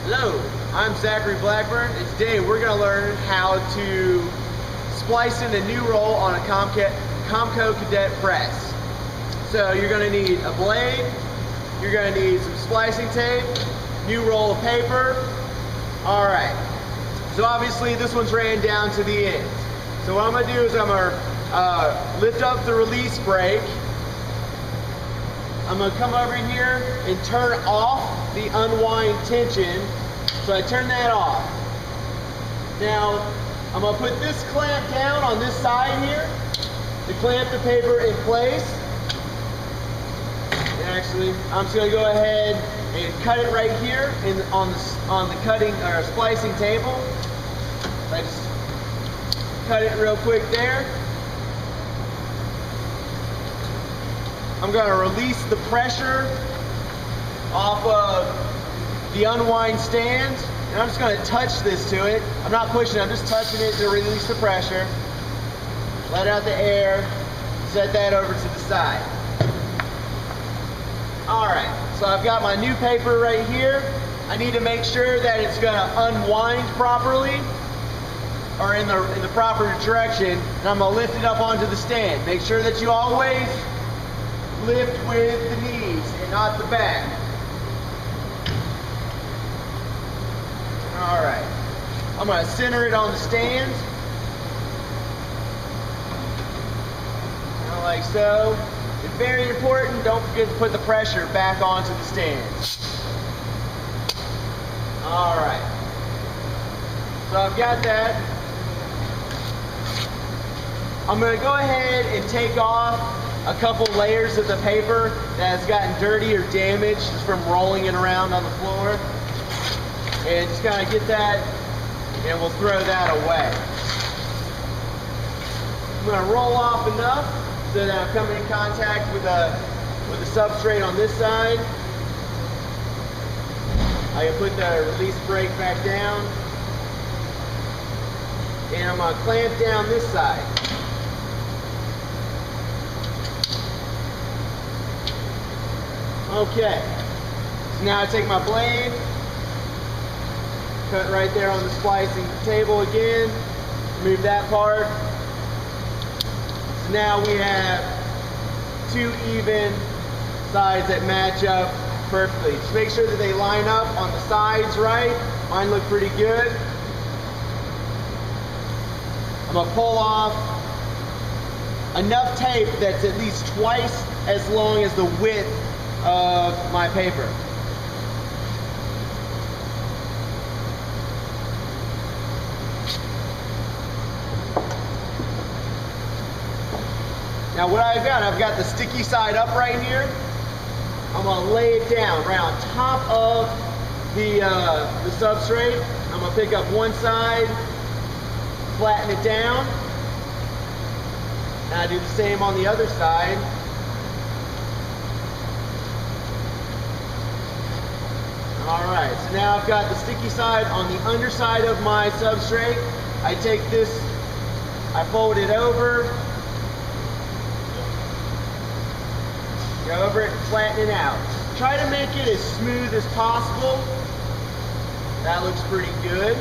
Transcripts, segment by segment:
Hello, I'm Zachary Blackburn, and today we're going to learn how to splice in a new roll on a Comco Cadet press. So you're going to need a blade, you're going to need some splicing tape, new roll of paper. Alright, so obviously this one's ran down to the end. So what I'm going to do is I'm going to lift up the release brake. I'm going to come over here and turn off the unwind tension. So I turn that off. Now I'm going to put this clamp down on this side here to clamp the paper in place. And actually, I'm just going to go ahead and cut it right here on the cutting or splicing table. So I just cut it real quick there. I'm going to release the pressure off of the unwind stand, and I'm just going to touch this to it. I'm not pushing, I'm just touching it to release the pressure. Let out the air, set that over to the side. Alright, so I've got my new paper right here. I need to make sure that it's going to unwind properly, or in the proper direction, and I'm going to lift it up onto the stand. Make sure that you always lift with the knees and not the back. Alright, I'm going to center it on the stand. Like so. It's very important, don't forget to put the pressure back onto the stand. Alright, so I've got that. I'm going to go ahead and take off a couple layers of the paper that has gotten dirty or damaged just from rolling it around on the floor. And just kind of get that, and we'll throw that away. I'm going to roll off enough so that I'm coming in contact with the substrate on this side. I can put the release brake back down. And I'm going to clamp down this side. Okay, so now I take my blade, cut right there on the splicing table again, remove that part. So now we have two even sides that match up perfectly. Just make sure that they line up on the sides right. Mine look pretty good. I'm going to pull off enough tape that's at least twice as long as the width of my paper. Now what I've got the sticky side up right here. I'm going to lay it down right on top of the substrate. I'm going to pick up one side, flatten it down, and I do the same on the other side. Alright, so now I've got the sticky side on the underside of my substrate. I take this, I fold it over, go over it and flatten it out. Try to make it as smooth as possible. That looks pretty good.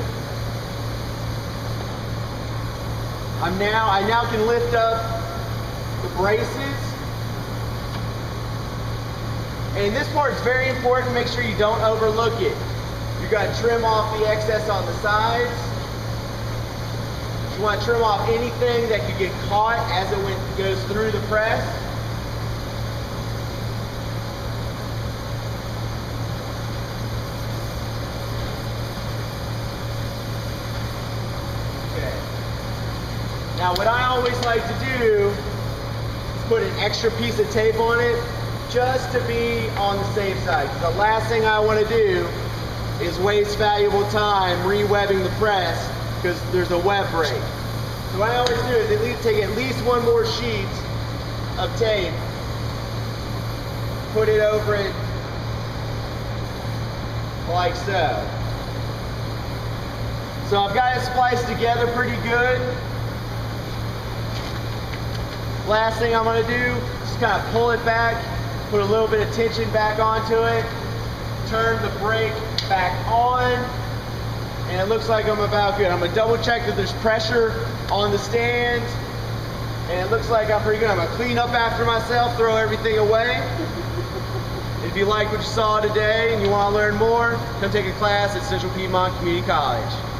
I now can lift up the braces. And this part is very important. Make sure you don't overlook it. You've got to trim off the excess on the sides. You want to trim off anything that could get caught as it goes through the press. Okay. Now what I always like to do is put an extra piece of tape on it, just to be on the safe side. The last thing I want to do is waste valuable time re-webbing the press because there's a web break. So what I always do is take at least one more sheet of tape, put it over it like so. So I've got it spliced together pretty good. Last thing I'm going to do is just kind of pull it back, put a little bit of tension back onto it, turn the brake back on, and it looks like I'm about good. I'm gonna double check that there's pressure on the stand, and it looks like I'm pretty good. I'm gonna clean up after myself, throw everything away. If you like what you saw today and you wanna learn more, come take a class at Central Piedmont Community College.